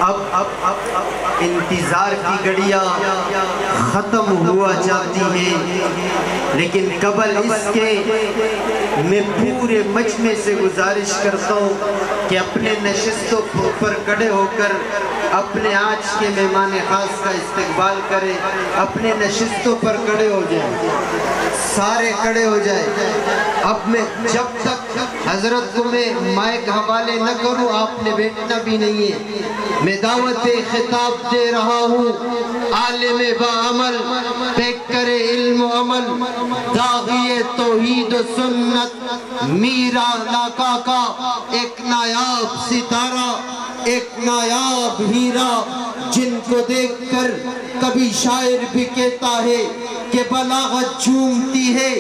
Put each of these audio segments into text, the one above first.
اب انتظار کی گھڑیاں ختم ہوا چاہتی ہیں، لیکن قبل اس کے میں پورے مجمع سے گزارش کرتا ہوں کہ اپنے نشستوں پر کھڑے ہو کر اپنے آج کے مہمان خاص کا استقبال کریں۔ اپنے نشستوں پر کھڑے ہو جائیں، سارے کھڑے ہو جائیں۔ اب میں جب تک حضرت کو میں مائک حوالے نہ کروں آپ نے بیٹھنا بھی نہیں ہے۔ میں دعوت خطاب دے رہا ہوں، عالم با عمل، پیکر علم و عمل، داغی توحید و سنت، میرا علاقہ کا ایک نایاب ستارہ، ایک نایاب ہیرا، جن کو دیکھ کر کبھی شاعر بھی کہتا ہے کہ بلاغت جھومتی ہے،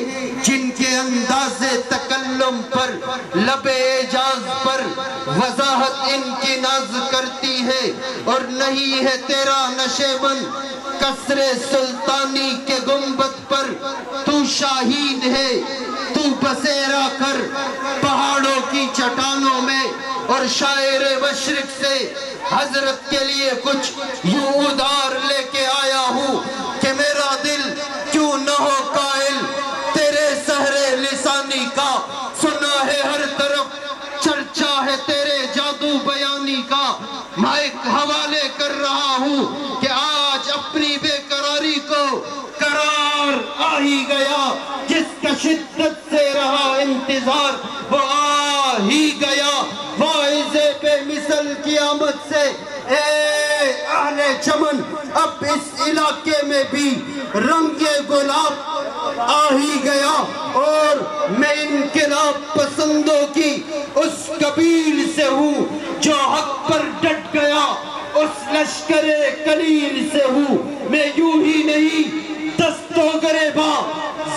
جن کے انداز تکلم پر، لب اعجاز پر وضاحت ان کی ناز کرتی ہے، اور نہیں ہے تیرا نشیبند قصر سلطانی کے گنبد پر، تو شاہین ہے، تو بسیرا کر پہاڑوں کی چٹانوں میں، اور شاعر مشرق سے حضرت کے لیے کچھ یوں ادار لے کے آیا ہوں کہ میرا دل کیوں نہ ہو قائل تیرے سحر لسانی کا، سنا ہے ہر طرف چرچا ہے تیرے جادو بیانی کا۔ مائک حوالے کر رہا ہوں کہ آج اپنی بے قراری کو قرار آ ہی گیا، جس کا شدت سے رہا انتظار وہ آ ہی گیا، واعظ بے مثل کی آمد سے اے اہل چمن اب اس علاقے میں بھی رنگ گلاب آ ہی گیا، اور میں انقلاب پسندوں کی اس قبیل سے ہوں جو حق پر ڈٹ گیا، اس لشکر قلیل سے ہوں میں، یوں ہی نہیں دست و گریباں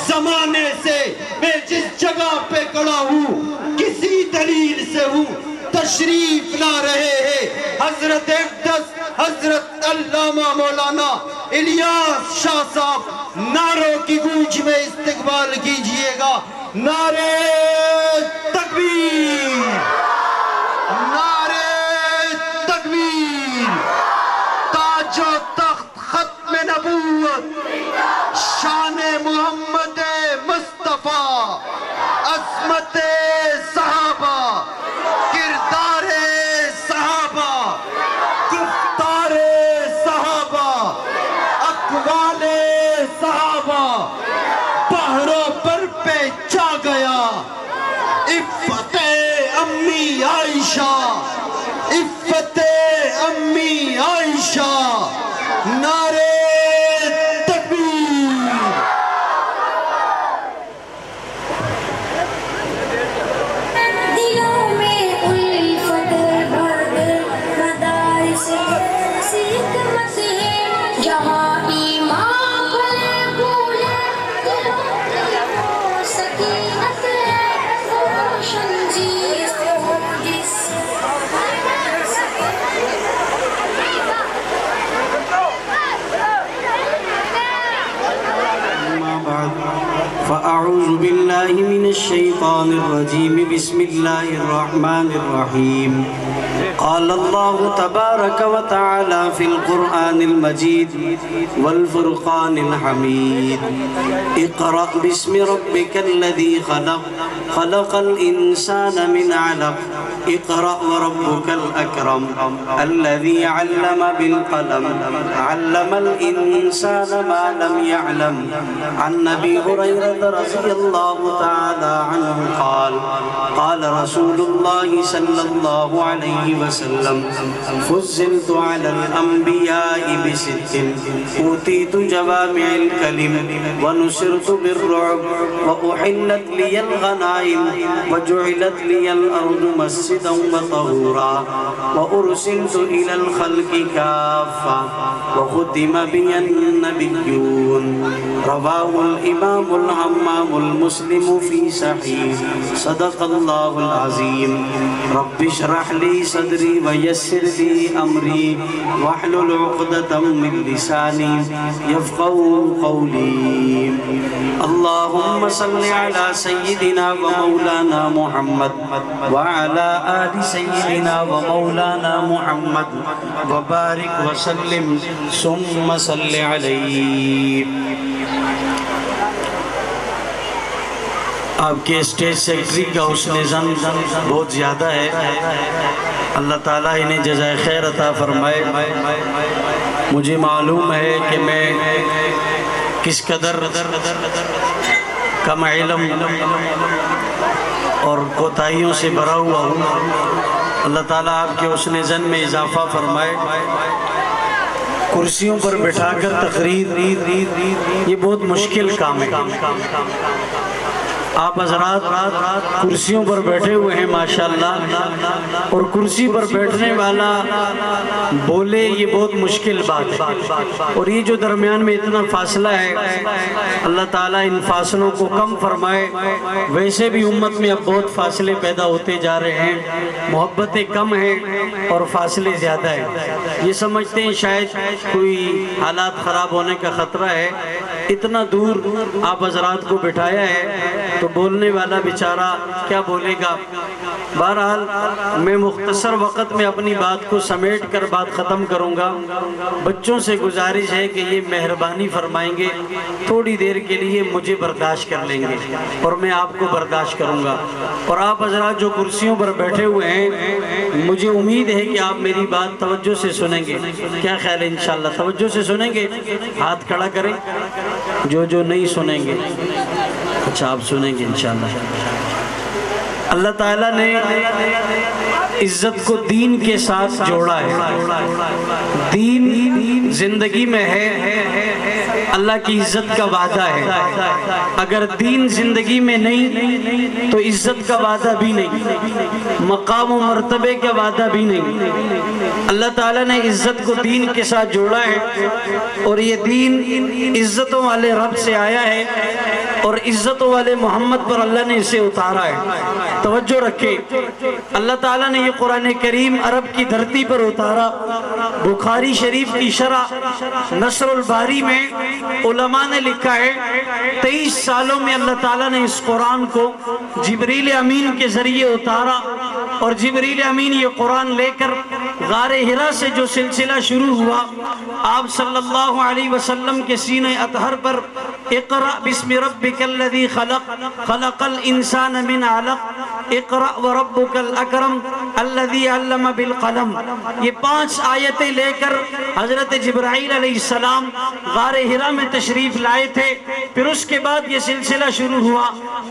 زمانے سے میں جس جگہ پہ کھڑا ہوں کسی دلیل سے ہوں۔ تشریف لا رہے ہیں حضرت اقدس حضرت علامہ مولانا الیاس شاہ صاحب، نعروں کی گونج میں استقبال کیجئے گا۔ نعرہ تکبیر، نعرہ تکبیر، تاج و تخت ختم نبوت، شان محمد مصطفیٰ، عظمت صحابہ، کردار صحابہ، گفتار صحابہ، اقوال صحابہ، پہاڑوں پر پیچا گیا، عفت امی عائشہ، عفت امی عائشہ، نعرہ فأعوذ بالله من الشيطان الرجيم بسم الله الرحمن الرحيم قال الله تبارك وتعالى في القرآن المجيد والفرقان الحميد اقرأ باسم ربك الذي خلق خلق الإنسان من علق اقرأ وربك الأكرم الذي علم بالقلم علم الإنسان ما لم يعلم عن أبي هريرة رضي الله تعالى عنه قال قال رسول الله صلى الله عليه وسلم فضلت على الأنبياء بست أوتيت جوامع الكلم ونصرت بالرعب وأحلت لي الغنائم وجعلت لي الأرض مسجدا وطهورا وأرسلت إلى الخلق كافة وختم بي النبيون رواه الإمام الحمام المسلم في صحيح صدق الله العظيم رب اشرح لي صدري ويسر لي أمري واحلل عقدة من لساني يفقهوا قولي اللهم صل على سيدنا ومولانا محمد وعلى آل سیدنا و مولانا محمد وبارک وسلم ثم صلی علیہ۔ آپ کے اسٹیج سیکرٹری کا حسن ظن بہت زیادہ ہے، اللہ تعالیٰ انہیں جزائے خیر عطا فرمائے۔ مجھے معلوم ہے کہ میں کس قدر کم علم اور کوتاہیوں سے بھرا ہوا ہوں، اللہ تعالیٰ آپ کے حسن ظن میں اضافہ فرمائے۔ کرسیوں پر بٹھا کر تقریر یہ بہت مشکل کام ہے۔ آپ حضرات کرسیوں پر بیٹھے ہوئے ہیں ماشاءاللہ، اور کرسی پر بیٹھنے والا بولے یہ بہت مشکل بات ہے، اور یہ جو درمیان میں اتنا فاصلہ ہے اللہ تعالیٰ ان فاصلوں کو کم فرمائے۔ ویسے بھی امت میں اب بہت فاصلے پیدا ہوتے جا رہے ہیں، محبتیں کم ہیں اور فاصلے زیادہ ہیں۔ یہ سمجھتے ہیں شاید کوئی حالات خراب ہونے کا خطرہ ہے، اتنا دور آپ حضرات کو بٹھایا ہے تو بولنے والا بیچارہ کیا بولے گا۔ بہرحال میں مختصر وقت میں اپنی بات کو سمیٹ کر بات ختم کروں گا۔ بچوں سے گزارش ہے کہ یہ مہربانی فرمائیں گے تھوڑی دیر کے لیے مجھے برداشت کر لیں گے اور میں آپ کو برداشت کروں گا، اور آپ حضرات جو کرسیوں پر بیٹھے ہوئے ہیں مجھے امید ہے کہ آپ میری بات توجہ سے سنیں گے۔ کیا خیال ہے؟ انشاءاللہ توجہ سے سنیں گے؟ ہاتھ کھڑا کریں جو نہیں سنیں گے۔ اچھا آپ سنیں گے انشاءاللہ۔ اللہ تعالیٰ نے عزت کو دین کے ساتھ جوڑا ہے۔ دین زندگی میں ہے، اللہ کی عزت کا وعدہ ہے۔ اگر دین زندگی میں نہیں تو عزت کا وعدہ بھی نہیں، مقام و مرتبے کا وعدہ بھی نہیں۔ اللہ تعالیٰ نے عزت کو دین کے ساتھ جوڑا ہے، اور یہ دین عزتوں والے رب سے آیا ہے، اور عزتوں والے محمد پر اللہ نے اسے اتارا ہے۔ توجہ رکھیں، اللہ تعالیٰ نے یہ قرآن کریم عرب کی دھرتی پر اتارا۔ بخاری شریف کی شرح نصر الباری میں علماء نے لکھا ہے 23 سالوں میں اللہ تعالیٰ نے اس قرآن کو جبریل امین کے ذریعے اتارا، اور جبریل امین یہ قرآن لے کر غار حرا سے جو سلسلہ شروع ہوا، آپ صلی اللہ علیہ وسلم کے سینہ اطہر پر اقرأ بسم ربک الذی خلق خلق الانسان من علق اقرأ وربک الاکرم الذی علم بالقلم، یہ 5 آیتیں لے کر حضرت جبرائیل علیہ السلام غار حرا میں تشریف لائے تھے۔ پھر اس کے بعد یہ سلسلہ شروع ہوا۔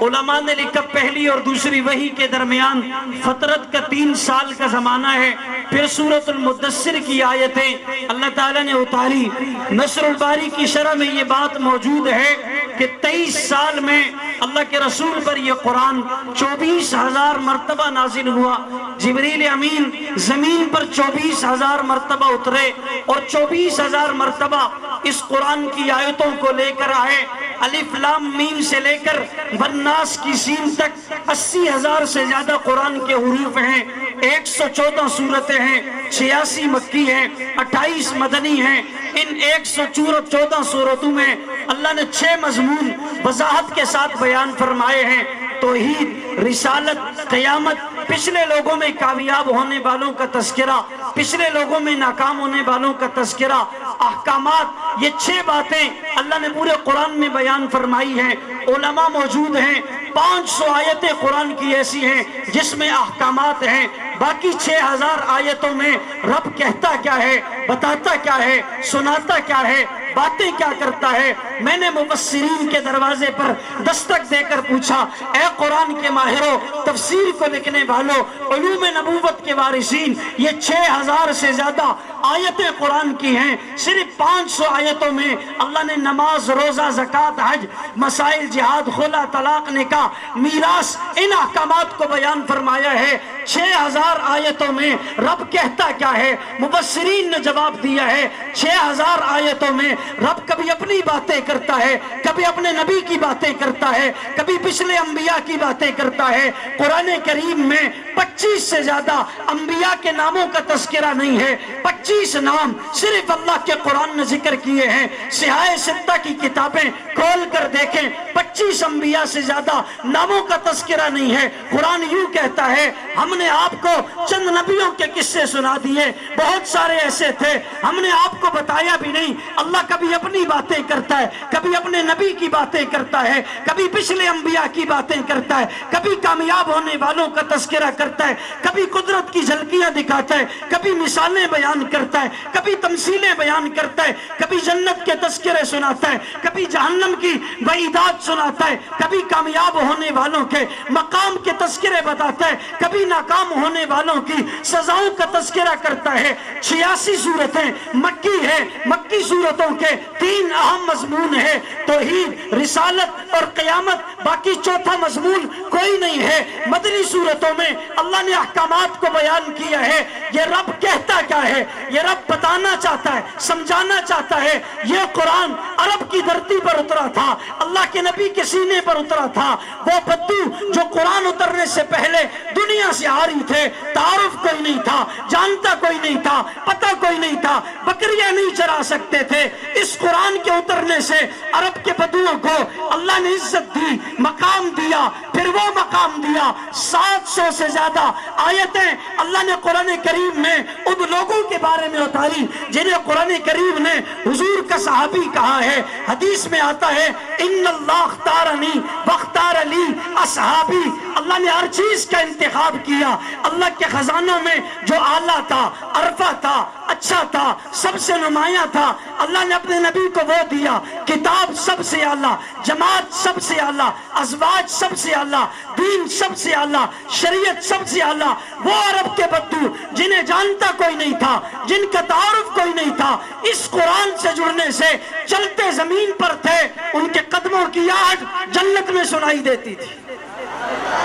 علماء نے لکھا پہلی اور دوسری وحی کے درمیان فترت کا 3 سال کا زمانہ ہے۔ پھر سورۃ المدثر کی آیتیں اللہ تعالیٰ نے اتاری۔ نصر الباری کی شرح میں یہ بات موجود ہے کہ 23 سال میں اللہ کے رسول پر یہ قرآن 24,000 مرتبہ نازل ہوا۔ جبریل امین زمین پر 24,000 مرتبہ اترے، اور 24,000 مرتبہ اس قرآن کی آیتوں کو لے کر آئے۔ الف لام میم سے لے کر والناس کی سین تک 80,000 سے زیادہ قرآن کے حروف ہیں، 114 سورتیں ہیں، 86 مکی ہیں، 28 مدنی ہیں۔ ان 114 سورتوں میں اللہ نے 6 مضمون وضاحت کے ساتھ بیان فرمائے ہیں: توحید، رسالت، قیامت، پچھلے لوگوں میں کامیاب ہونے والوں کا تذکرہ، پچھلے لوگوں میں ناکام ہونے والوں کا تذکرہ، احکامات۔ یہ 6 باتیں اللہ نے پورے قرآن میں بیان فرمائی ہیں۔ علماء موجود ہیں، 500 آیتیں قرآن کی ایسی ہیں جس میں احکامات ہیں۔ باقی 6,000 آیتوں میں رب کہتا کیا ہے، بتاتا کیا ہے، سناتا کیا ہے، باتیں کیا کرتا ہے۔ میں نے مفسرین کے دروازے پر دستک دے کر پوچھا، اے قرآن کے ماہروں، تفسیر کو لکھنے والوں، علوم نبوت کے وارثین، یہ 6,000 سے زیادہ آیتیں قرآن کی ہیں۔ صرف 500 آیتوں میں اللہ نے نماز، روزہ، زکوٰۃ، حج، مسائل، جہاد، خلا، طلاق، نکاح، میراث، ان احکامات کو بیان فرمایا ہے۔ 6,000 آیتوں میں رب کہتا کیا ہے؟ مفسرین نے جواب دیا ہے 6,000 آیتوں میں رب کبھی اپنی باتیں کرتا ہے، کبھی اپنے نبی کی باتیں کرتا ہے، کبھی پچھلے انبیاء کی باتیں کرتا ہے۔ قرآن کریم میں 25 سے زیادہ انبیاء کے ناموں کا تذکرہ نہیں ہے۔ 25 نام صرف اللہ کے قرآن نے ذکر کیے ہیں۔ سیاہ ستہ کی کتابیں کھول کر دیکھیں، 25 انبیاء سے زیادہ ناموں کا تذکرہ نہیں ہے۔ قرآن یوں کہتا ہے، ہم ہم نے آپ کو چند نبیوں کے قصے سنا دیے، بہت سارے ایسے تھے ہم نے آپ کو بتایا بھی نہیں۔ اللہ کبھی اپنی باتیں کرتا ہے، کبھی اپنے نبی کی باتیں کرتا ہے، کبھی پچھلے انبیاء کی باتیں کرتا ہے، کبھی کامیاب ہونے والوں کا تذکرہ کرتا ہے، کبھی قدرت کی جھلکیاں دکھاتا ہے، کبھی مثالیں بیان کرتا ہے، کبھی تمثیلیں بیان کرتا ہے، کبھی جنت کے تذکرے سناتا ہے، کبھی جہنم کی وعیدات سناتا ہے، کبھی کامیاب ہونے والوں کے مقام کے تذکرے بتاتا ہے، کبھی ناکام ہونے والوں کی سزاؤں کا تذکرہ کرتا ہے۔ 86 سورتیں مکی ہیں، مکی سورتوں کے 3 اہم مضمون ہیں، توحید، رسالت اور قیامت، باقی چوتھا مضمون کوئی نہیں ہے۔ مدنی سورتوں میں اللہ نے احکامات کو بیان کیا ہے، یہ رب کہتا کیا ہے، یہ رب بتانا چاہتا ہے، سمجھانا چاہتا ہے۔ یہ قرآن عرب کی دھرتی پر اترا تھا، اللہ کے نبی کے سینے پر اترا تھا۔ وہ بدو جو قرآن اترنے سے پہلے دنیا سے آ رہی تھے، تعارف کوئی نہیں تھا، جانتا کوئی نہیں تھا، پتہ کوئی نہیں تھا، بکریاں نہیں چرا سکتے تھے۔ اس قرآن کے اترنے سے عرب کے بدوؤں کو اللہ نے عزت دی، مقام دیا، پھر وہ مقام دیا۔ 700 سے زیادہ آیتیں اللہ نے قرآن کریم میں ان لوگوں کے بارے میں اتاری جنہیں قرآن کریم نے حضور کا صحابی کہا ہے۔ حدیث میں آتا ہے ان اللہ اختارنی واختار لی اصحابی، اللہ نے ہر چیز کا انتخاب کیا۔ اللہ کے خزانوں میں جو اعلیٰ تھا، عرفہ تھا، اچھا تھا، سب سے نمایاں تھا، اللہ نے اپنے نبی کو وہ دیا۔ کتاب سب سے اعلیٰ، جماعت سب سے اعلیٰ، ازواج سب سے اعلیٰ، دین سب سے اعلیٰ، شریعت سب سے اعلیٰ۔ وہ عرب کے بدو جنہیں جانتا کوئی نہیں تھا، جن کا تعارف کوئی نہیں تھا، اس قرآن سے جڑنے سے چلتے زمین پر تھے، ان کے قدموں کی آہٹ جنت میں سنائی دیتی تھی۔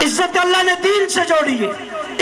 عزت اللہ نے دین سے جوڑی ہے،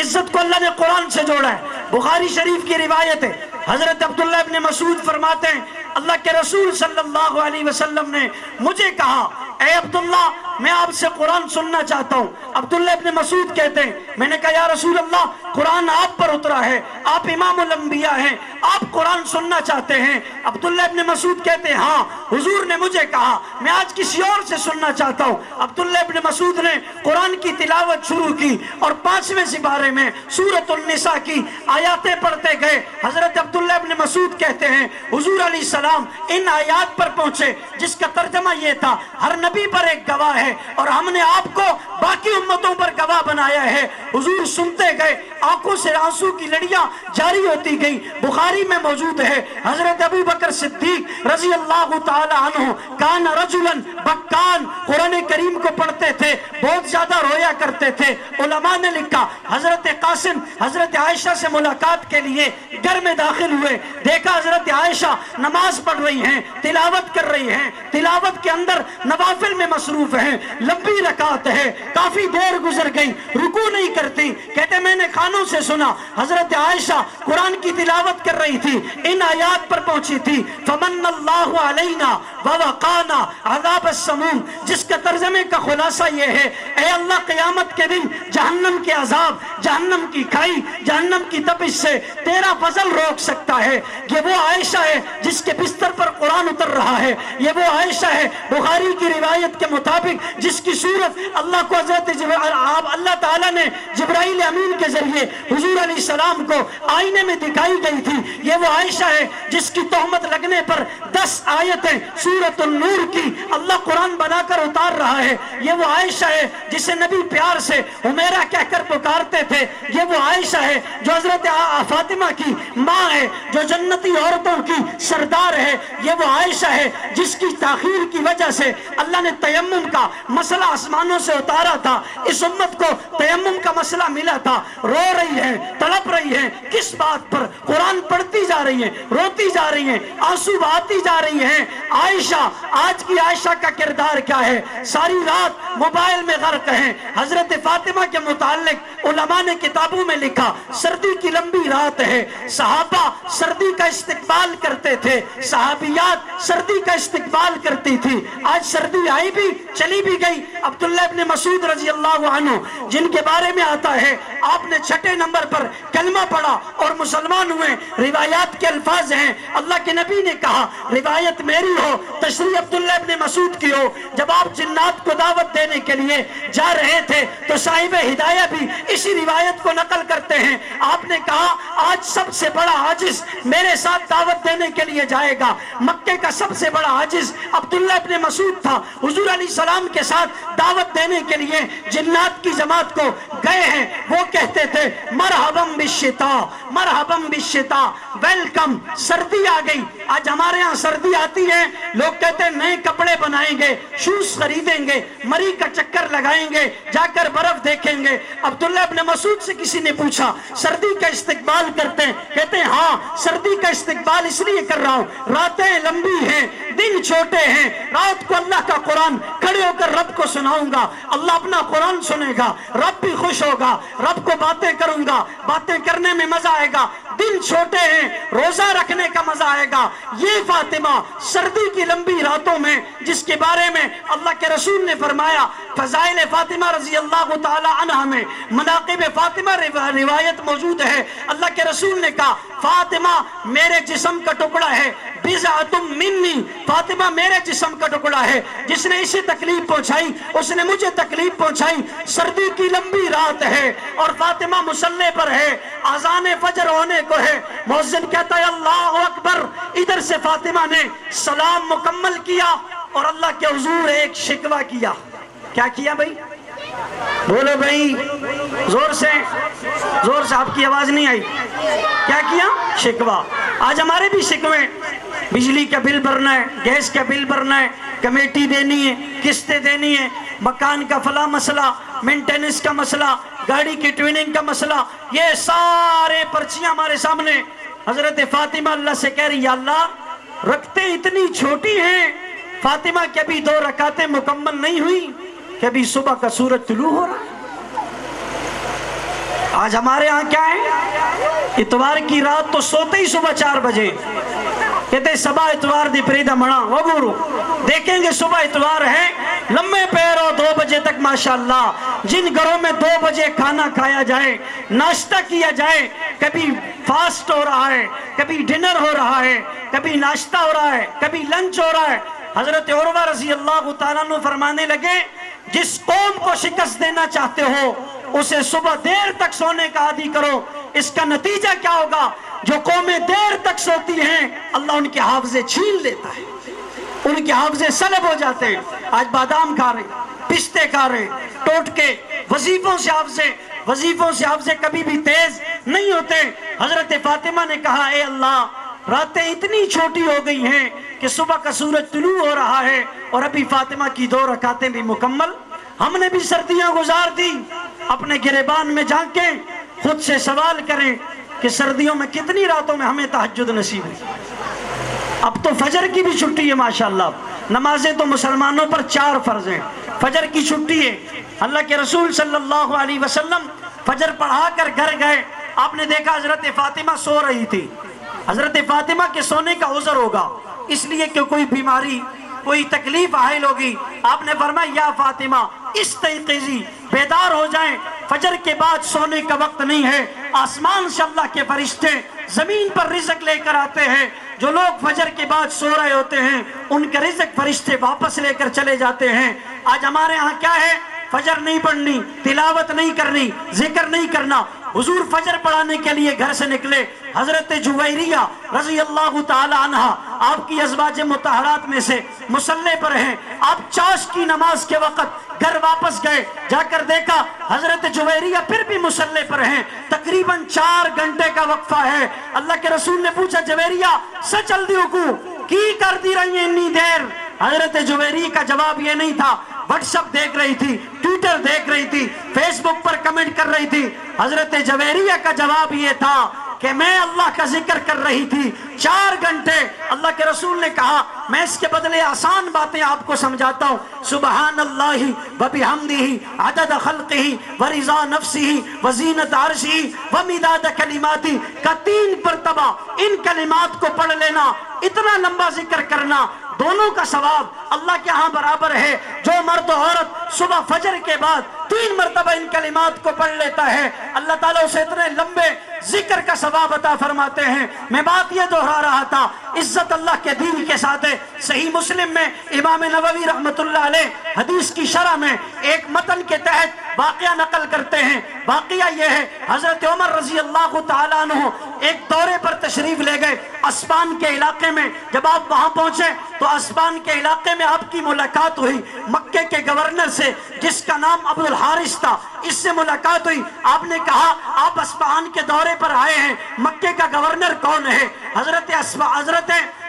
عزت کو اللہ نے قرآن سے جوڑا ہے۔ بخاری شریف کی روایت ہے، حضرت عبداللہ ابن مسعود فرماتے ہیں اللہ کے رسول صلی اللہ علیہ وسلم نے مجھے کہا اے عبداللہ میں آپ سے قرآن سننا چاہتا ہوں۔ عبداللہ ابن مسعود کہتے ہیں میں نے کہا یا رسول اللہ قرآن آپ پر اترا ہے، آپ امام الانبیاء ہیں، آپ قرآن سننا چاہتے ہیں؟ عبداللہ ابن مسعود کہتے ہیں ہاں حضور نے مجھے کہا، میں آج کسی اور سے سننا چاہتا ہوں۔ عبداللہ ابن مسعود نے قرآن کی تلاوت شروع کی اور 5ویں سپارے میں سورۃ النساء کی آیاتیں پڑھتے گئے۔ حضرت عبداللہ ابن مسعود کہتے ہیں حضور علیہ السلام ان آیات پر پہنچے جس کا ترجمہ یہ تھا ہر نبی پر ایک گواہ ہے اور ہم نے آپ کو باقی امتوں پر گواہ بنایا ہے۔ حضور سنتے گئے، آنکھوں سے آنسو کی لڑیاں جاری ہوتی گئی۔ بخاری میں موجود ہے حضرت ابو بکر صدیق رضی اللہ تعالی عنہ کان رجلا بکان، قرآن کریم کو پڑھتے تھے، بہت زیادہ رویا کرتے تھے۔ علماء نے لکھا حضرت قاسم حضرت عائشہ سے ملاقات کے لیے گھر میں داخل ہوئے، دیکھا حضرت عائشہ نماز پڑھ رہی ہیں، تلاوت کر رہی ہیں، تلاوت کے اندر نوافل میں مصروف ہیں، لمبی رکعت ہے، کافی دیر گزر گئی، رکوع نہیں کرتی۔ کہتے میں نے کانوں سے سنا حضرت عائشہ قرآن کی تلاوت کر رہی تھی، ان آیات پر پہنچی تھی فمن اللہ علینا ووقانا عذاب السموم، جس کا ترجمے کا خلاصہ یہ ہے اے اللہ قیامت کے دن جہنم کے عذاب، جہنم کی کھائی، جہنم کی تپش سے تیرا فضل روک سکتا ہے۔ یہ وہ عائشہ ہے جس کے بستر پر قرآن اتر رہا ہے، یہ وہ عائشہ ہے بخاری کی روایت کے مطابق جس کی صورت اللہ کو اللہ تعالیٰ نے جبرائیل امین کے ذریعے حضور علیہ السلام کو آئینے میں دکھائی گئی تھی۔ یہ وہ عائشہ ہے جس کی تہمت لگنے پر 10 آیتیں سورۃ النور کی اللہ قرآن بنا کر اتار رہا ہے۔ یہ وہ عائشہ ہے جسے نبی پیار سے حمیرہ کہہ کر پکارتے تھے۔ یہ وہ عائشہ ہے جو حضرت فاطمہ کی ماں ہے، جو جنتی عورتوں کی سردار ہے۔ یہ وہ عائشہ ہے جس کی تاخیر کی وجہ سے اللہ نے تیمم کا مسئلہ آسمانوں سے اتارا تھا۔ اس امت کو تیمم کا مسئلہ ملا تھا، رو رہی ہے، تڑپ رہی ہے، کس بات پر؟ قرآن پڑھتی جا رہی ہیں، روتی جا رہی ہیں، آنسو بہاتی جا رہی ہیں۔ عائشہ، آج کی عائشہ کا کردار کیا ہے؟ ساری رات موبائل میں غرق ہیں۔ حضرت فاطمہ کے متعلق علماء نے کتابوں میں لکھا سردی کی لمبی رات ہے، صحابہ سردی کا استقبال کرتے تھے، صحابیات سردی کا استقبال کرتی تھی۔ آج سردی آئی بھی چلی بھی گئی عبداللہ ابن مسعود رضی اللہ عنہ جن کے بارے میں آتا ہے آپ نے 6 نمبر پر کلمہ پڑھا اور مسلمان ہوئے. روایات کے الفاظ ہیں اللہ کے نبی نے کہا روایت میری ہو تشریح عبداللہ ابن مسعود کی ہو, جب آپ جنات کو دعوت دینے کے لیے جا رہے تھے تو صاحب ہدایہ بھی اسی روایت کو نقل کرتے ہیں. آپ نے کہا آج سب سے بڑا عاجز میرے ساتھ دعوت دینے کے لیے جائے گا. مکے کا سب سے بڑا عاجز عبداللہ ابن مسعود تھا. حضور علیہ السلام کے ساتھ دعوت دینے کے لیے جنات کی جماعت کو گئے ہیں. وہ کہتے تھے مرحبا بالشتاء مرحبا بالشتاء, ویلکم, سردی آ گئی. آج ہمارے ہاں سردی آتی ہے لوگ کہتے ہیں نئے کپڑے بنائیں گے, شوز خریدیں گے, مری کا چکر لگائیں گے, جا کر برف دیکھیں گے. عبداللہ ابن مسعود سے کسی نے پوچھا سردی کا استقبال کرتے ہیں؟ کہتے ہیں ہاں سردی کا استقبال اس لیے کر رہا ہوں, راتیں لمبی ہیں, دن چھوٹے ہیں, رات کو اللہ کا قرآن کھڑے ہو کر رب کو سناؤں گا, اللہ اپنا قرآن سنے گا, رب بھی خوش ہوگا, رب کو باتیں کروں گا, باتیں کرنے میں مزہ آئے گا. دن چھوٹے ہیں, روزہ رکھنے کا مزہ آئے گا. یہ فاطمہ سردی کی لمبی راتوں میں جس کے بارے میں اللہ کے رسول نے فرمایا فضائل فاطمہ رضی اللہ تعالی عنہ میں مناقب فاطمہ روایت موجود ہے. اللہ کے رسول نے کہا فاطمہ میرے جسم کا ٹکڑا ہے, بضعۃ منی, فاطمہ میرے جسم کا ٹکڑا ہے. جس نے اسے تکلیف پہنچائی اس نے مجھے تکلیف پہنچائی. سردی کی لمبی رات ہے اور فاطمہ مصلی پر ہے, اذان فجر ہونے کو ہے, مؤذن کہتا ہے اللہ اکبر. ادھر سے فاطمہ نے سلام مکمل کیا اور اللہ کے حضور ایک شکوہ کیا. کیا کیا بھائی؟ بولو بھائی زور سے آپ کی آواز نہیں آئی. کیا کیا؟ شکوہ. آج ہمارے بھی شکوے, بجلی کا بل بھرنا ہے, گیس کا بل بھرنا ہے, کمیٹی دینی ہے, قسطیں دینی ہے, مکان کا فلاں مسئلہ, مینٹیننس کا مسئلہ, گاڑی کی ٹویننگ کا مسئلہ, یہ سارے پرچیاں ہمارے سامنے. حضرت فاطمہ اللہ سے کہہ رہی یا اللہ رکھتے اتنی چھوٹی ہیں, فاطمہ کے ابھی 2 رکعتیں مکمل نہیں ہوئی کہ ابھی صبح کا سورج طلوع ہو رہا ہے. آج ہمارے ہاں کیا ہے, اتوار کی رات تو سوتے ہی صبح 4 بجے کہتے صبح اتوار دی پریدہ مڑا وگورو, دیکھیں گے صبح اتوار ہے, لمبے پیروں 2 بجے تک ماشاءاللہ. جن گھروں میں 2 بجے کھانا کھایا جائے, ناشتہ کیا جائے, کبھی فاسٹ ہو رہا ہے, کبھی ڈنر ہو رہا ہے, کبھی ناشتہ ہو رہا ہے, کبھی لنچ ہو رہا ہے. حضرت عروہ رضی اللہ تعالیٰ عنہ فرمانے لگے جس قوم کو شکست دینا چاہتے ہو اسے صبح دیر تک سونے کا عادی کرو. اس کا نتیجہ کیا ہوگا؟ جو قومیں دیر تک سوتی ہیں اللہ ان کے حافظے چھین لیتا ہے, ان کے حافظے سلب ہو جاتے ہیں. آج بادام کھا رہے, پستے کھا رہے, ٹوٹ کے وظیفوں سے حافظے کبھی بھی تیز نہیں ہوتے. حضرت فاطمہ نے کہا اے اللہ راتیں اتنی چھوٹی ہو گئی ہیں کہ صبح کا سورج طلوع ہو رہا ہے اور ابھی فاطمہ کی 2 رکعتیں بھی مکمل. ہم نے بھی سردیاں گزار دی. اپنے گریبان میں جا کے خود سے سوال کریں کہ سردیوں میں کتنی راتوں میں ہمیں تہجد نصیب ہے. اب تو فجر کی بھی چھٹی ہے ماشاءاللہ. نمازیں تو مسلمانوں پر 4 فرض ہیں, فجر کی چھٹی ہے. اللہ کے رسول صلی اللہ علیہ وسلم فجر پڑھا کر گھر گئے. آپ نے دیکھا حضرت فاطمہ سو رہی تھی. حضرت فاطمہ کے سونے کا عذر ہوگا اس لیے کہ کوئی بیماری, کوئی تکلیف حائل ہوگی. آپ نے فرمایا یا فاطمہ استیقظی, بیدار ہو جائیں, فجر کے بعد سونے کا وقت نہیں ہے. آسمان سے اللہ کے فرشتے زمین پر رزق لے کر آتے ہیں. جو لوگ فجر کے بعد سو رہے ہوتے ہیں ان کا رزق فرشتے واپس لے کر چلے جاتے ہیں. آج ہمارے ہاں کیا ہے, فجر نہیں پڑھنی, تلاوت نہیں کرنی, ذکر نہیں کرنا. حضور فجر پڑھانے کے لیے گھر سے نکلے. حضرت جویریہ رضی اللہ تعالی عنہ آپ کی ازواج مطہرات میں سے مصلی پر ہیں. آپ چاش کی نماز کے وقت گھر واپس گئے, جا کر دیکھا حضرت جویریہ پھر بھی مصلی پر ہیں. تقریباً 4 گھنٹے کا وقفہ ہے. اللہ کے رسول نے پوچھا جویریہ سچ جلدی کو کی کر دی رہی ہیں اتنی دیر؟ حضرت جویریہ کا جواب یہ نہیں تھا. واٹس ایپ دیکھ رہی تھی, ٹویٹر دیکھ رہی تھی, فیس بک پر کمنٹ کر رہی تھی. حضرت جویریہ کا جواب یہ تھا کہ میں اللہ کا ذکر کر رہی تھی 4 گھنٹے. اللہ کے رسول نے کہا میں اس کے بدلے آسان باتیں آپ کو سمجھاتا ہوں. سبحان اللہ وبحمدہ عدد خلقہ ورضا نفسہ وزینت عرشہ ومداد کلماتہ کا 3 مرتبہ ان کلمات کو پڑھ لینا, اتنا لمبا ذکر کرنا, دونوں کا ثواب اللہ کے ہاں برابر ہے۔ جو مرد و عورت صبح فجر کے بعد 3 مرتبہ ان کلمات کو پڑھ لیتا ہے، اللہ تعالیٰ اسے اتنے لمبے ذکر کا ثواب عطا فرماتے ہیں۔ میں بات یہ دہرا رہا تھا، عزت اللہ کے دین کے ساتھ ہے۔ صحیح مسلم میں امام نووی رحمۃ اللہ علیہ حدیث کی شرح میں ایک متن کے تحت واقعہ نقل کرتے ہیں۔ واقعہ یہ ہے، حضرت عمر رضی اللہ تعالیٰ عنہ ایک دورے پر تشریف لے گئے اسبان کے علاقے میں۔ جب آپ وہاں پہنچے تو اسبان کے علاقے میں آپ کی ملاقات ہوئی مکے کے گورنر سے، جس کا نام ابو الحارث تھا۔ اس سے ملاقات ہوئی، آپ نے کہا آپ اسبان کے دورے پر آئے ہیں، مکے کا گورنر کون ہے؟ حضرت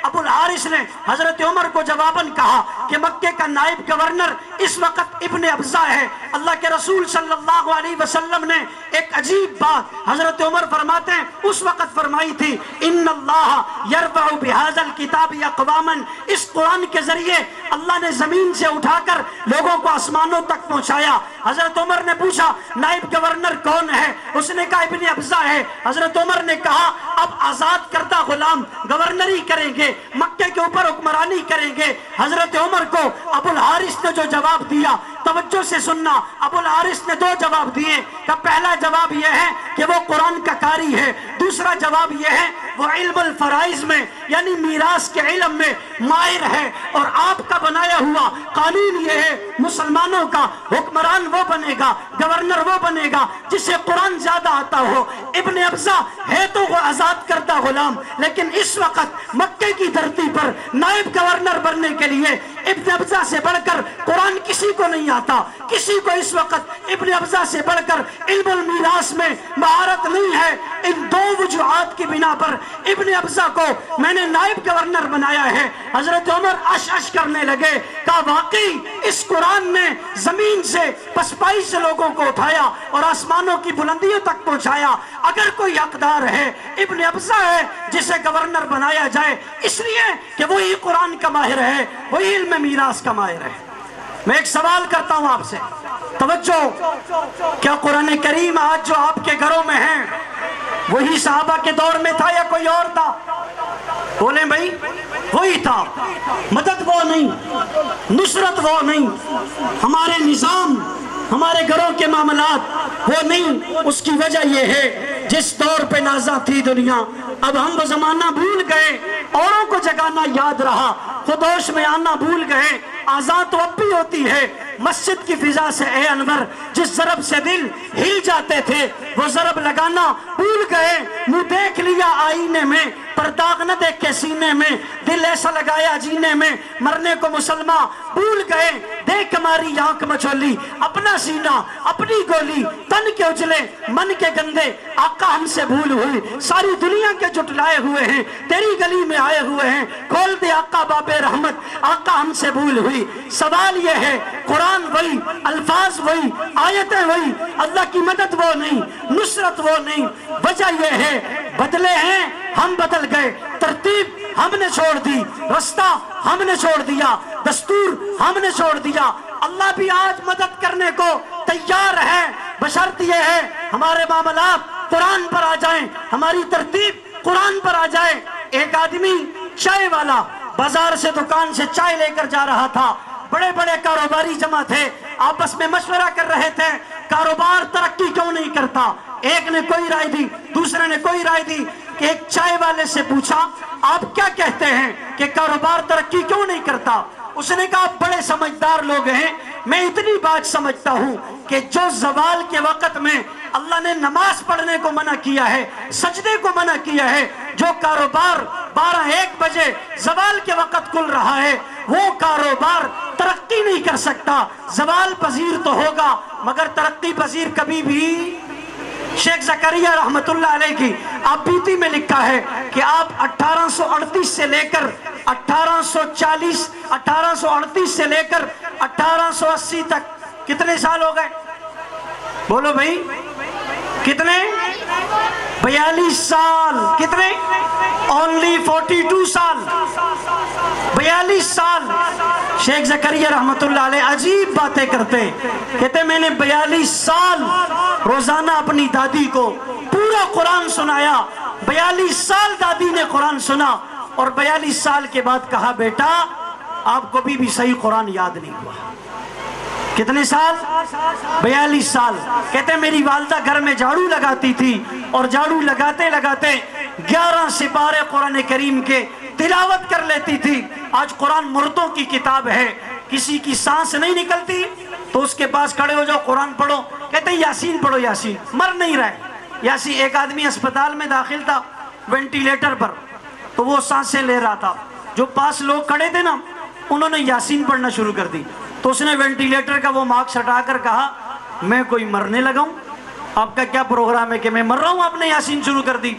ابو الحارث نے حضرت عمر کو جواباً کہا کہ مکے کا نائب گورنر اس وقت ابن ابزہ ہے۔ اللہ کے رسول صلی اللہ علیہ وسلم نے ایک عجیب بات حضرت عمر فرماتے ہیں اس وقت فرمائی تھی، ان اللہ یرفع بہذا الکتاب اقواما، اس قرآن کے ذریعے اللہ نے زمین سے اٹھا کر لوگوں کو آسمانوں تک پہنچایا۔ حضرت عمر نے پوچھا نائب گورنر کون ہے؟ اس نے کہا ابن ابزہ ہے۔ حضرت عمر نے کہا اب آزاد کردہ غلام گورنری کریں گے، مکے کے اوپر حکمرانی کریں گے۔ حضرت عمر کو ابو الحارث نے جو جواب دیا، توجہ سے سننا، ابو الحارث نے 2 جواب دیے۔ کہ پہلا جواب یہ ہے کہ وہ قرآن کا قاری ہے، دوسرا جواب یہ ہے وہ علم الفرائض میں یعنی میراث کے علم میں ماہر ہے، اور آپ کا بنایا ہوا قانون یہ ہے مسلمانوں کا حکمران وہ بنے گا، گورنر وہ بنے گا جسے قرآن زیادہ آتا ہو۔ ابن ابزہ ہے تو وہ آزاد کردہ غلام، لیکن اس وقت مکے کی دھرتی پر نائب گورنر بننے کے لیے ابن ابزہ سے بڑھ کر قرآن کسی کو نہیں آتا، کسی کو اس وقت ابن ابزہ سے بڑھ کر علم المیراث میں مہارت نہیں ہے۔ ان 2 وجوہات کی بنا پر ابن ابزہ کو میں نے نائب گورنر بنایا ہے۔ حضرت عمر اش کرنے لگے، کہا واقعی اس قرآن نے زمین سے پسپائی سے لوگوں کو اٹھایا اور آسمانوں کی بلندیوں تک پہنچایا۔ اگر کوئی حقدار ہے ابن ابزہ ہے جسے گورنر بنایا جائے، اس لیے کہ وہی قرآن کا ماہر ہے، وہی علم میراث کا ماہر ہے۔ میں ایک سوال کرتا ہوں آپ سے، توجہ، کیا قرآن کریم آج جو آپ کے گھروں میں ہیں وہی صحابہ کے دور میں تھا یا کوئی اور تھا؟ بولیں بھائی، وہی تھا۔ مدد وہ نہیں، نصرت وہ نہیں، ہمارے نظام، ہمارے گھروں کے معاملات وہ نہیں۔ اس کی وجہ یہ ہے جس دور پہ نازاں تھی دنیا، اب ہم وہ زمانہ بھول گئے، اوروں کو جگانا یاد رہا، خودوش میں آنا بھول گئے۔ آزاد تو اب بھی ہوتی ہے، مسجد کی فضا سے اے انور جس ضرب سے دل ہل جاتے تھے وہ ضرب لگانا بھول گئے۔ منہ دیکھ لیا آئینے میں پر داغ نہ دیکھے سینے میں، دل ایسا لگایا جینے میں مرنے کو مسلمان بھول گئے۔ دیکھ ہماری آنکھ مچولی، اپنا سینہ اپنی گولی، تن کے اجلے من کے گندے، آقا ہم سے بھول ہوئی۔ ساری دنیا کے جھٹلائے ہوئے ہیں، تیری گلی میں آئے ہوئے ہیں، کھول دے آقا باب رحمت، آقا ہم سے بھول ہوئی۔ سوال یہ ہے قرآن وہی، الفاظ وہی، آیتیں وہی، اللہ کی مدد وہ نہیں، نصرت وہ نہیں۔ وجہ یہ ہے بدلے ہیں ہم بدل گئے، ترتیب ہم نے چھوڑ دی، رستہ ہم نے چھوڑ دیا، دستور ہم نے چھوڑ دیا۔ اللہ بھی آج مدد کرنے کو تیار ہے، بشرط یہ ہے ہمارے معاملات قرآن پر آ جائیں، ہماری ترتیب قرآن پر آ جائے۔ ایک آدمی چائے والا بازار سے دکان سے چائے لے کر جا رہا تھا، بڑے بڑے کاروباری جمع تھے، آپس میں مشورہ کر رہے تھے کاروبار ترقی کیوں نہیں کرتا۔ ایک نے کوئی رائے دی، دوسرے نے کوئی رائے دی، کہ ایک چائے والے سے پوچھا آپ کیا کہتے ہیں کہ کاروبار ترقی کیوں نہیں کرتا؟ اس نے کہا آپ بڑے سمجھدار لوگ ہیں، میں اتنی بات سمجھتا ہوں کہ جو زوال کے وقت میں اللہ نے نماز پڑھنے کو منع کیا ہے، سجدے کو منع کیا ہے، جو کاروبار 12-1 بجے زوال کے وقت کھل رہا ہے وہ کاروبار ترقی نہیں کر سکتا۔ زوال پذیر تو ہوگا مگر ترقی پذیر کبھی بھی۔ شیخ زکریا رحمت اللہ علیہ کی آپ بیتی میں لکھا ہے کہ آپ 1838 سے لے کر 1838 سے لے کر 1880 تک کتنے سال ہو گئے؟ بولو بھائی کتنے؟ 42 سال۔ کتنے؟ only 42 سال، 42 سال۔ شیخ زکریا رحمت اللہ علیہ عجیب باتیں کرتے، کہتے میں نے 42 سال روزانہ اپنی دادی کو پورا قرآن سنایا، 42 سال دادی نے قرآن سنا، اور 42 سال کے بعد کہا بیٹا آپ کو بھی صحیح قرآن یاد نہیں ہوا. کتنے سال؟ 42 سال. کہتے ہیں میری والدہ گھر میں جھاڑو لگاتی تھی اور جھاڑو لگاتے لگاتے 11 سپارے قرآن کریم کے تلاوت کر لیتی تھی. آج قرآن مردوں کی کتاب ہے، کسی کی سانس نہیں نکلتی تو اس کے پاس کھڑے ہو جاؤ قرآن پڑھو، کہتے ہیں یاسین پڑھو، یاسین. مر نہیں رہے یاسین. ایک آدمی اسپتال میں داخل تھا وینٹیلیٹر پر، تو وہ سانسیں لے رہا تھا. جو پاس لوگ کھڑے تھے نا انہوں نے یاسین پڑھنا شروع کر دی. تو اس نے وینٹیلیٹر کا وہ مارکس ہٹا کر کہا میں کوئی مرنے لگا ہوں؟ آپ کا کیا پروگرام ہے کہ میں مر رہا ہوں؟ آپ نے یاسین شروع کر دی.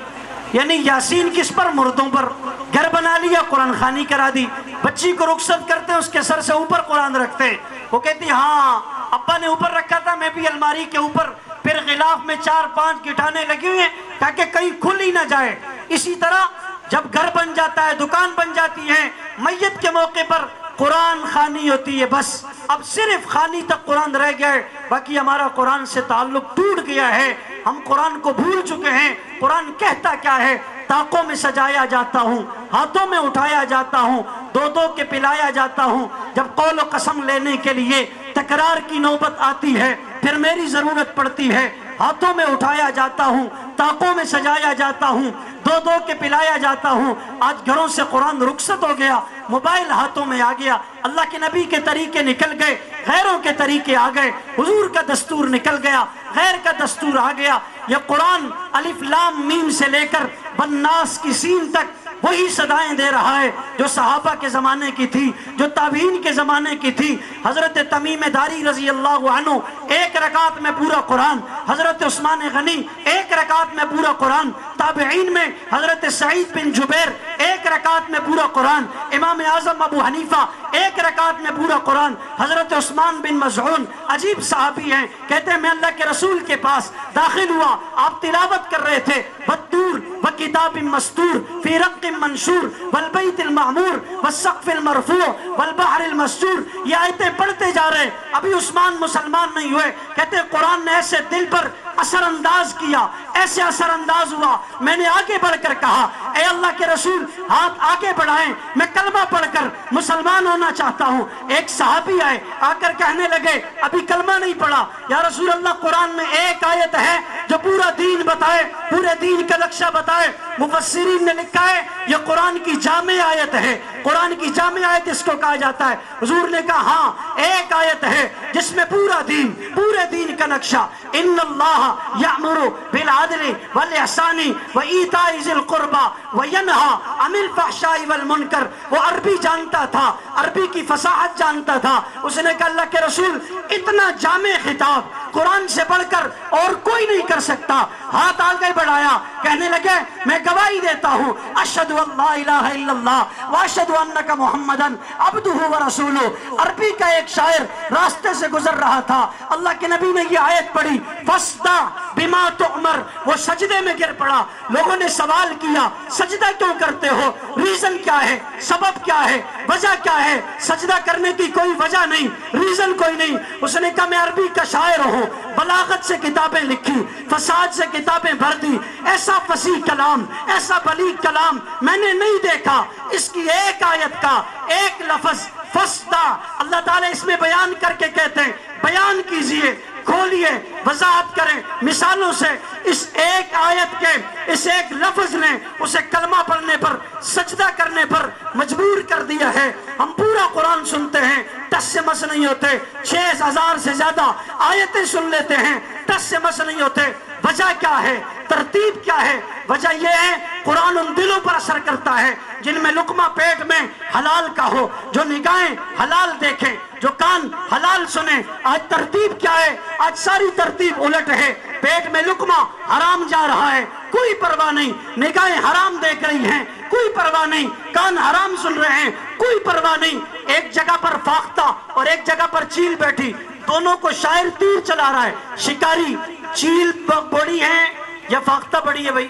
یعنی یاسین کس پر؟ مردوں پر. گھر بنا لیا، قرآن خوانی کرا دی. بچی کو رخصت کرتے اس کے سر سے اوپر قرآن رکھتے. وہ کہتی ہاں ابا نے اوپر رکھا تھا، میں بھی الماری کے اوپر. پھر غلاف میں 4-5 گٹانے لگے ہوئے تاکہ کہیں کھل ہی نہ جائے. اسی طرح جب گھر بن جاتا ہے، دکان بن جاتی ہے، میت کے موقع پر قرآن خوانی ہوتی ہے. بس اب صرف خوانی تک قرآن رہ گیا ہے، باقی ہمارا قرآن سے تعلق ٹوٹ گیا ہے. ہم قرآن کو بھول چکے ہیں. قرآن کہتا کیا ہے؟ طاقوں میں سجایا جاتا ہوں، ہاتھوں میں اٹھایا جاتا ہوں، دو کے پلایا جاتا ہوں. جب قول و قسم لینے کے لیے تکرار کی نوبت آتی ہے، پھر میری ضرورت پڑتی ہے. ہاتھوں میں اٹھایا جاتا ہوں، طاقوں میں سجایا جاتا ہوں، دو کے پلایا جاتا ہوں. آج گھروں سے قرآن رخصت ہو گیا، موبائل ہاتھوں میں آ گیا. اللہ کے نبی کے طریقے نکل گئے، غیروں کے طریقے آ گئے. حضور کا دستور نکل گیا، غیر کا دستور آ گیا. یہ قرآن الف لام میم سے لے کر بناس کی سین تک وہی صدائیں دے رہا ہے جو صحابہ کے زمانے کی تھی، جو تابعین کے زمانے کی تھی. حضرت تمیم داری رضی اللہ عنہ 1 رکعت میں پورا قرآن. حضرت عثمان غنی 1 رکعت میں پورا قرآن. تابعین میں حضرت سعید بن جبیر 1 رکعت میں پورا قرآن. امام اعظم ابو حنیفہ 1 رکعت میں پورا قرآن. حضرت عثمان بن مظعون عجیب صحابی ہیں، کہتے ہیں میں اللہ کے رسول کے پاس داخل ہوا، آپ تلاوت کر رہے تھے والطور وکتاب مستور فی رق منشور والبیت المعمور والسقف المرفوع والبحر المسجور. یہ آیتیں پڑھتے جا رہے. ابھی عثمان مسلمان نہیں ہوئے. کہتے قرآن نے ایسے دل پر اثر انداز کیا، ایسے اثر انداز ہوا، میں نے آگے بڑھ کر کہا اے اللہ کے رسول ہاتھ آگے بڑھائیں، میں کلمہ پڑھ کر مسلمان ہونا چاہتا ہوں. ایک صحابی آئے، آ کر کہنے لگے ابھی کلمہ نہیں پڑھا یا رسول اللہ، قرآن میں ایک آیت ہے جو پورا دین بتائے، پورے دین کا نقشہ بتائے. مفسرین نے لکھا ہے یہ قرآن کی جامع آیت ہے. قرآن کی جامع آیت اس کو کہا جاتا ہے. حضور نے کہا ہاں ایک آیت ہے جس میں پورا دین، پورے دین کا نقشہ. ان اللہ یأمر بالعدل والاحسان وایتاء ذی القربى وینہی عن الفحشاء والمنکر. وہ عربی جانتا تھا، عربی کی فصاحت جانتا تھا. اس نے کہا اللہ کے رسول اتنا جامع خطاب قرآن سے بڑھ کر اور کوئی نہیں کر سکتا. ہاتھ آگے بڑھایا، کہنے لگے میں گواہی دیتا ہوں اشہد ان لا الہ الا اللہ واشہد انک محمدا عبدہ ورسولہ. عربی کا ایک شاعر راستے سے گزر رہا تھا، اللہ کے نبی نے یہ آیت پڑھی فاصدع بما تؤمر. وہ سجدے میں گر پڑا. لوگوں نے سوال کیا سجدہ کیوں کرتے ہو؟ ریزن کیا ہے؟ سبب کیا ہے؟ وجہ کیا ہے؟ سجدہ کرنے کی کوئی وجہ نہیں، ریزن کوئی نہیں. اس نے کہا میں عربی کا شاعر ہوں، بلاغت سے کتابیں لکھی، فساد سے کتابیں بھر دی. ایسا فصیح کلام، ایسا بلیغ کلام میں نے نہیں دیکھا. اس کی ایک آیت کا ایک لفظ فاصدع اللہ تعالیٰ اس میں بیان کر کے کہتے ہیں بیان کیجئے، کھولیے، وضاحت کریں مثالوں سے. اس ایک آیت کے اس ایک لفظ نے اسے کلمہ پڑھنے پر، سجدہ کرنے پر مجبور کر دیا ہے. ہم پورا قرآن سنتے ہیں، ٹس سے مس نہیں ہوتے. 6000 سے زیادہ آیتیں سن لیتے ہیں، ٹس سے مس نہیں ہوتے. وجہ کیا ہے؟ ترتیب کیا ہے؟ وجہ یہ ہے قرآن ان دلوں پر اثر کرتا ہے جن میں لقمہ پیٹ میں حلال کا ہو، جو نگاہیں حلال دیکھیں، جو کان حلال سنیں. آج ترتیب کیا ہے؟ آج ساری ترتیب الٹ ہے. پیٹ میں لقمہ حرام جا رہا ہے، کوئی پرواہ نہیں. نگاہیں حرام دیکھ رہی ہیں، کوئی پرواہ نہیں. کان حرام سن رہے ہیں، کوئی پرواہ نہیں. ایک جگہ پر فاختہ اور ایک جگہ پر چیل بیٹھی، دونوں کو شاعر تیر چلا رہا ہے. شکاری چیل بڑی ہے یا فاختہ بڑی ہے؟ بھائی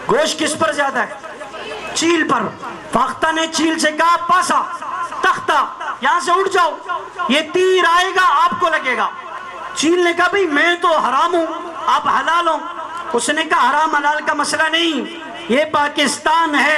گوشت کس پر زیادہ ہے؟ چیل پر. فاختہ نے چیل سے کہا پاسا تختہ یہاں سے اٹھ جاؤ، یہ تیر آئے گا آپ کو لگے گا. چیل نے کہا بھئی میں تو حرام ہوں، آپ حلال ہوں. اس نے کہا حرام حلال کا مسئلہ نہیں، یہ پاکستان ہے،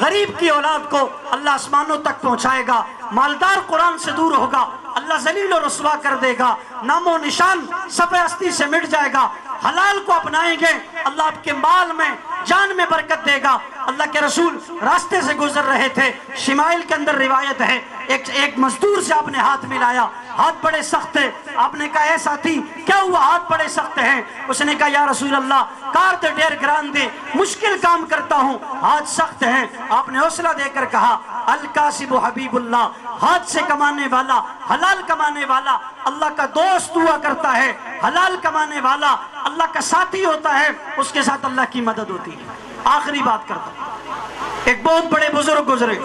غریب کی اولاد کو اللہ آسمانوں تک پہنچائے گا، مالدار قرآن سے دور ہوگا اللہ ذلیل و رسوا کر دے گا، نام و نشان سب ہستی سے مٹ جائے گا، حلال کو اپنائیں گے اللہ آپ کے مال میں جان میں برکت دے گا۔ اللہ کے رسول راستے سے گزر رہے تھے، شمائل کے اندر روایت ہے ایک مزدور سے آپ نے ہاتھ ملایا، ہاتھ بڑے سخت تھے، آپ نے کہا اے ساتھی کیا ہوا ہاتھ بڑے سخت ہیں؟ اس نے کہا یا رسول اللہ کار تے ڈیر گران دے، مشکل کام کرتا ہوں، ہاتھ سخت ہیں۔ آپ نے حوصلہ دے کر کہا الکاسب حبیب اللہ، ہاتھ سے کمانے والا، حلال کمانے والا اللہ کا دوست ہوا کرتا ہے، حلال کمانے والا اللہ کا ساتھی ہوتا ہے، اس کے ساتھ اللہ کی مدد ہوتی ہے۔ آخری بات کرتا ہوں، ایک بہت بڑے بزرگ گزرے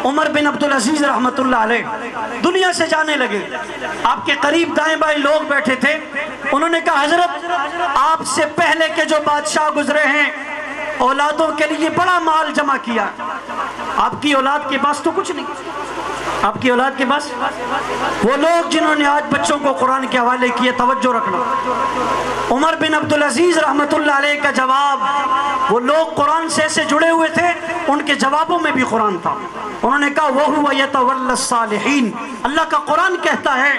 عمر بن عبدالعزیز رحمت اللہ علیہ، دنیا سے جانے لگے، آپ کے قریب دائیں بائیں لوگ بیٹھے تھے، انہوں نے کہا حضرت آپ سے پہلے کے جو بادشاہ گزرے ہیں اولادوں کے لیے بڑا مال جمع کیا، آپ کی اولاد کے پاس تو کچھ نہیں، آپ کی اولاد کے پاس وہ لوگ جنہوں نے آج بچوں کو قرآن کے حوالے کیے، توجہ رکھنا۔ عمر بن عبدالعزیز رحمت اللہ علیہ کا جواب، وہ لوگ قرآن سے ایسے جڑے ہوئے تھے ان کے جوابوں میں بھی قرآن تھا، انہوں نے کہا وَهُوَ يَتَوَلَّ الصَّالِحِينَ، اللہ کا قرآن کہتا ہے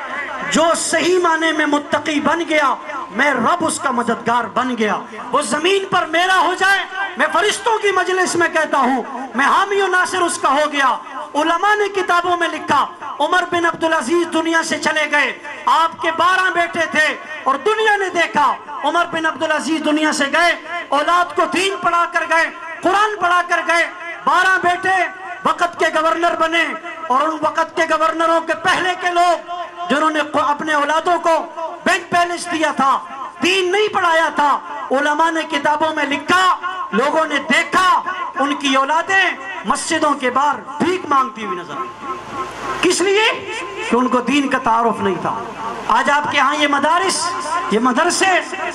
جو صحیح معنی میں متقی بن گیا میں رب اس کا مددگار بن گیا، وہ زمین پر میرا ہو جائے میں فرشتوں کی مجلس میں کہتا ہوں میں حامی و ناصر اس کا ہو گیا۔ علماء نے کتابوں میں لکھا عمر بن عبدالعزیز دنیا سے چلے گئے، آپ کے 12 بیٹے تھے اور دنیا نے دیکھا عمر بن عبدالعزیز دنیا سے گئے، اولاد کو دین پڑھا کر گئے، قرآن پڑھا کر گئے، 12 بیٹے وقت کے گورنر بنے، اور ان وقت کے گورنروں کے پہلے کے لوگ جنہوں نے اپنے اولادوں کو بینک بیلنس دیا تھا، دین نہیں پڑھایا تھا، علماء نے کتابوں میں لکھا لوگوں نے دیکھا ان کی اولادیں مسجدوں کے باہر بھیک مانگتی ہوئی نظر آئی، کس لیے کہ ان کو دین کا تعارف نہیں تھا۔ آج آپ کے ہاں یہ مدارس، یہ مدرسے،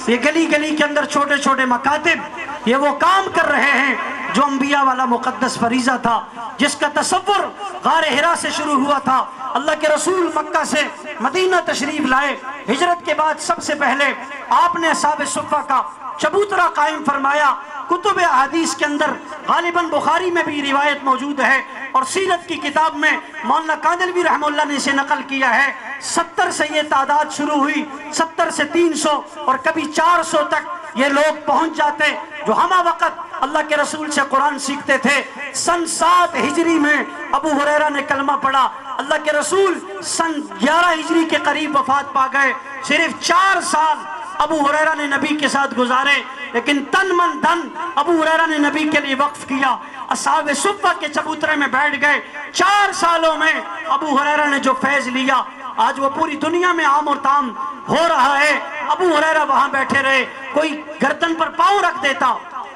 یہ گلی گلی کے اندر چھوٹے چھوٹے مکاتب، یہ وہ کام کر رہے ہیں جو انبیاء والا مقدس فریضہ تھا، جس کا تصور غار حرا سے شروع ہوا تھا۔ اللہ کے رسول مکہ سے مدینہ تشریف لائے، ہجرت کے بعد سب سے پہلے آپ نے اصحاب صفہ کا چبوترا قائم فرمایا۔ کتب احادیث کے اندر غالباً بخاری میں بھی روایت موجود ہے، اور سیرت کی کتاب میں مولانا کاندلوی رحمہ اللہ نے اسے نقل کیا ہے، 70 سے یہ تعداد شروع ہوئی، 70 سے 300 اور کبھی 400 تک یہ لوگ پہنچ جاتے جو ہمہ وقت اللہ کے رسول سے قرآن سیکھتے تھے۔ سن 7 ہجری میں ابو ہریرہ نے کلمہ پڑھا، اللہ کے رسول سن 11 ہجری کے قریب وفات پا گئے، صرف 4 سال ابو ہریرہ نے نبی کے ساتھ گزارے، لیکن تن من دھن ابو ہریرہ نے نبی کے لیے وقف کیا، اصحاب صفہ کے چبوترے میں بیٹھ گئے۔ 4 سالوں میں ابو ہریرہ نے جو فیض لیا آج وہ پوری دنیا میں عام اور تام ہو رہا ہے۔ ابو ہریرہ وہاں بیٹھے رہے، کوئی گردن پر پاؤں رکھ دیتا،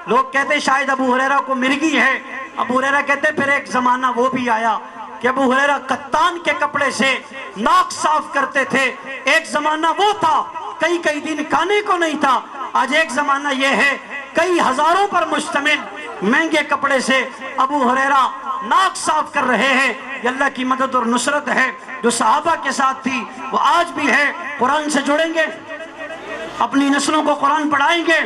لوگ کہتے شاید ابو ہریرہ کو مرگی ہے، ابو ہریرہ کہتے پھر ایک زمانہ وہ بھی آیا کہ ابو ہریرہ کتان کے کپڑے سے ناک صاف کرتے تھے، ایک زمانہ وہ تھا کئی دن کھانے کو نہیں تھا، آج ایک زمانہ یہ ہے کئی ہزاروں پر مشتمل مہنگے کپڑے سے ابو ہریرہ ناک صاف کر رہے ہیں۔ یہ اللہ کی مدد اور نصرت ہے جو صحابہ کے ساتھ تھی، وہ آج بھی ہے۔ قرآن سے جڑیں گے، اپنی نسلوں کو قرآن پڑھائیں گے،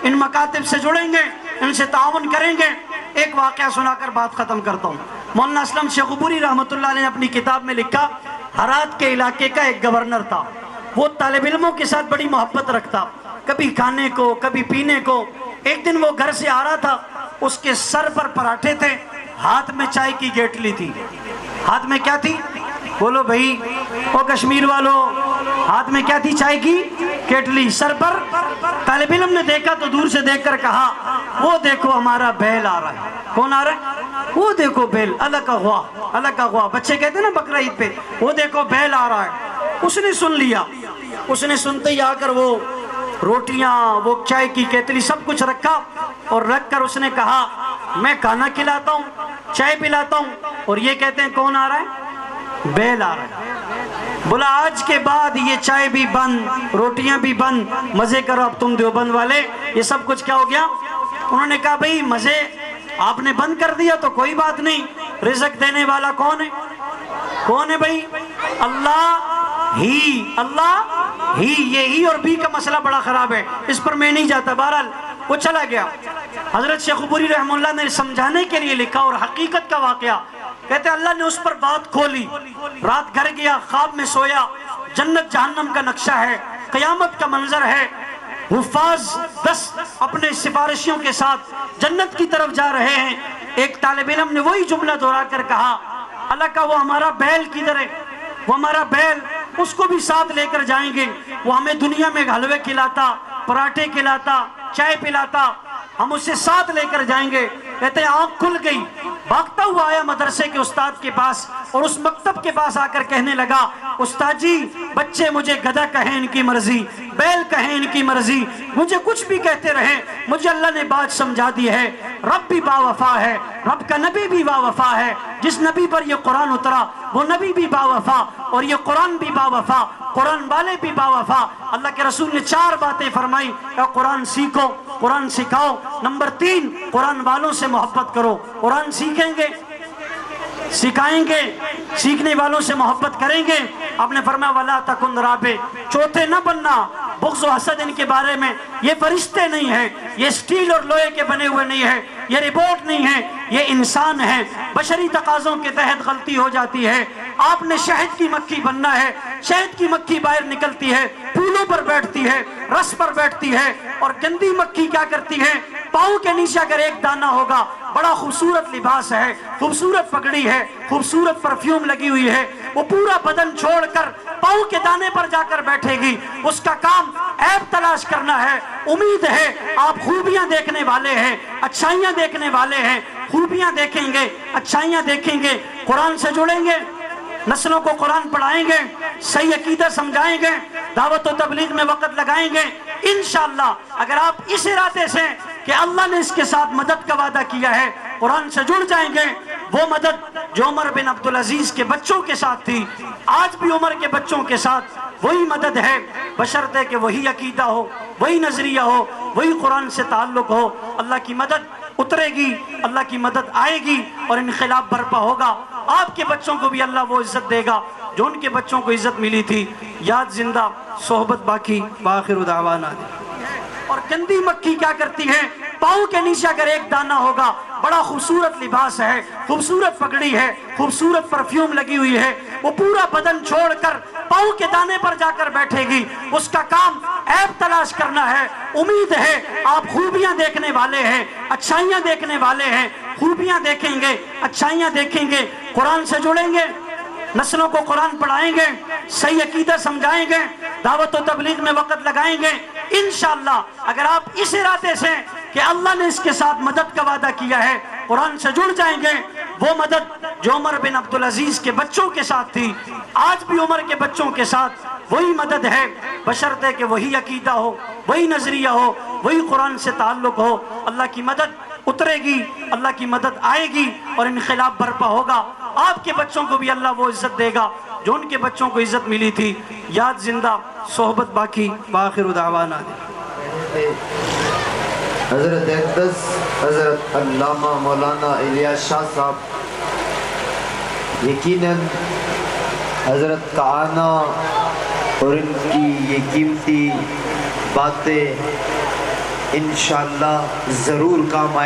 ان مکاتب سے جڑیں گے، ان سے تعاون کریں گے۔ ایک واقعہ سنا کر بات ختم کرتا ہوں۔ مولانا اسلم شیخ عبوری رحمت اللہ علیہ نے اپنی کتاب میں لکھا، ہرات کے علاقے کا ایک گورنر تھا، وہ طالب علموں کے ساتھ بڑی محبت رکھتا، کبھی کھانے کو کبھی پینے کو۔ ایک دن وہ گھر سے آ رہا تھا، اس کے سر پر پراٹھے تھے، ہاتھ میں چائے کی کیٹلی تھی۔ ہاتھ میں کیا تھی؟ بولو بھائی، او کشمیر والو، ہاتھ میں کیا تھی؟ چائے کی کیٹلی، سر پر۔ طالب علم نے دیکھا تو دور سے دیکھ کر کہا وہ دیکھو ہمارا بیل آ رہا ہے۔ کون آ رہا ہے؟ وہ دیکھو بیل، اللہ کا غوا، اللہ کا غوا، بچے کہتے ہیں نا بقرہ عید پہ، وہ دیکھو بیل آ رہا ہے۔ اس نے سن لیا، اس نے سنتے ہی آ کر وہ روٹیاں، وہ چائے کی کیتلی سب کچھ رکھا، اور رکھ کر اس نے کہا میں کھانا کھلاتا ہوں، چائے پلاتا ہوں، اور یہ کہتے ہیں کون آ رہا ہے؟ بیل آ رہا ہے۔ بولا آج کے بعد یہ چائے بھی بند، روٹیاں بھی بند، مزے کرو اب تم دیوبند والے۔ یہ سب کچھ کیا ہو گیا؟ انہوں نے کہا بھئی مزے آپ نے بند کر دیا تو کوئی بات نہیں، رزق دینے والا کون ہے؟ کون ہے بھئی؟ اللہ ہی، اللہ ہی۔ یہ ہی اور بھی کا مسئلہ بڑا خراب ہے، اس پر میں نہیں جاتا۔ بہرحال وہ چلا گیا۔ حضرت شیخ عبوری رحمہ اللہ نے سمجھانے کے لیے لکھا اور حقیقت کا واقعہ کہتے اللہ نے اس پر بات کھولی، رات گھر گیا، خواب میں سویا، جنت جہنم کا نقشہ ہے، قیامت کا منظر ہے، حفاظ 10 اپنے سفارشیوں کے ساتھ جنت کی طرف جا رہے ہیں۔ ایک طالب علم نے وہی جملہ دہرا کر کہا اللہ کا وہ ہمارا بیل کدھر ہے، وہ ہمارا بیل، اس کو بھی ساتھ لے کر جائیں گے، وہ ہمیں دنیا میں حلوے کھلاتا، پراٹھے کھلاتا، چائے پلاتا، ہم اسے ساتھ لے کر جائیں گے۔ کہتے ہیں آنکھ کھل گئی، بھاگتا ہوا آیا مدرسے کے استاد کے پاس اور اس مکتب کے پاس آ کر کہنے لگا استاد جی بچے مجھے گدھا کہیں ان کی مرضی، بیل کہیں ان کی مرضی، مجھے کچھ بھی کہتے رہیں، مجھے اللہ نے بات سمجھا دی ہے، رب بھی با وفا ہے، رب کا نبی بھی با وفا ہے، جس نبی پر یہ قرآن اترا وہ نبی بھی با وفا اور یہ قرآن بھی با وفا، قرآن والے بھی با وفا۔ اللہ کے رسول نے 4 باتیں فرمائی کہ قرآن سیکھو، قرآن سکھاؤ، نمبر 3 قرآن والوں سے محبت کرو، قرآن سیکھیں گے، سکھائیں گے، سیکھنے والوں سے محبت کریں گے۔ آپ نے فرمایا وَلَا تَكُنْ رَابِعْ، چوتھے نہ بننا، بغض و حسد ان کے بارے میں، یہ فرشتے نہیں ہیں، یہ سٹیل اور لوہے کے بنے ہوئے نہیں ہیں، یہ ربوٹ نہیں ہیں، یہ انسان ہیں، بشری تقاضوں کے تحت غلطی ہو جاتی ہے۔ آپ نے شہد کی مکھی بننا ہے، شہد کی مکھی باہر نکلتی ہے، پھولوں پر بیٹھتی ہے، رس پر بیٹھتی ہے، اور گندی مکھی کیا کرتی ہے، پاؤں کے نیچے اگر ایک دانہ ہوگا، بڑا خوبصورت لباس ہے، خوبصورت پگڑی ہے، خوبصورت پرفیوم لگی ہوئی ہے، وہ پورا بدن چھوڑ کر پاؤں کے دانے پر جا کر بیٹھے گی، اس کا کام عیب تلاش کرنا ہے۔ امید ہے آپ خوبیاں دیکھنے والے ہیں، اچھائیاں دیکھنے والے ہیں، خوبیاں دیکھیں گے، اچھائیاں دیکھیں گے، قرآن سے جڑیں گے، نسلوں کو قرآن پڑھائیں گے، صحیح عقیدہ سمجھائیں گے، دعوت و تبلیغ میں وقت لگائیں گے۔ انشاءاللہ اگر آپ اس ارادے سے کہ اللہ نے اس کے ساتھ مدد کا وعدہ کیا ہے قرآن سے جڑ جائیں گے، وہ مدد جو عمر بن عبدالعزیز کے بچوں کے ساتھ تھی آج بھی عمر کے بچوں کے ساتھ وہی مدد ہے، بشرطے کہ وہی عقیدہ ہو، وہی نظریہ ہو، وہی قرآن سے تعلق ہو۔ اللہ کی مدد اترے گی، اللہ کی مدد آئے گی اور انقلاب برپا ہوگا۔ آپ کے بچوں کو بھی اللہ وہ عزت دے گا جو ان کے بچوں کو عزت ملی تھی۔ یاد زندہ، صحبت باقی، بآخر دعوانا۔ اور گندی مکھی کیا کرتی ہے، پاؤں کے نیچے اگر ایک دانہ ہوگا، بڑا خوبصورت لباس ہے، خوبصورت پگڑی ہے، خوبصورت پرفیوم لگی ہوئی ہے، وہ پورا بدن چھوڑ کر پاؤں کے دانے پر جا کر بیٹھے گی، اس کا کام عیب تلاش کرنا ہے۔ امید ہے آپ خوبیاں دیکھنے والے ہیں، اچھائیاں دیکھنے والے ہیں، خوبیاں دیکھیں گے، اچھائیاں دیکھیں گے، قرآن سے جڑیں گے، نسلوں کو قرآن پڑھائیں گے، صحیح عقیدہ سمجھائیں گے، دعوت و تبلیغ میں وقت لگائیں گے۔ انشاءاللہ اگر آپ اس ارادے سے کہ اللہ نے اس کے ساتھ مدد کا وعدہ کیا ہے قرآن سے جڑ جائیں گے، وہ مدد جو عمر بن عبدالعزیز کے بچوں کے ساتھ تھی آج بھی عمر کے بچوں کے ساتھ وہی مدد ہے، بشرطے کہ وہی عقیدہ ہو، وہی نظریہ ہو، وہی قرآن سے تعلق ہو۔ اللہ کی مدد اترے گی، اللہ کی مدد آئے گی اور انقلاب برپا ہوگا۔ آپ کے بچوں کو بھی اللہ وہ عزت دے گا جو ان کے بچوں کو عزت ملی تھی۔ یاد زندہ، صحبت باقی، بآخر دعوانا۔ حضرت اقدس حضرت علامہ مولانا الیاس شاہ صاحب یقیناً حضرت کا آنا اور ان کی یہ قیمتی باتیں انشاءاللہ ضرور کام آئے۔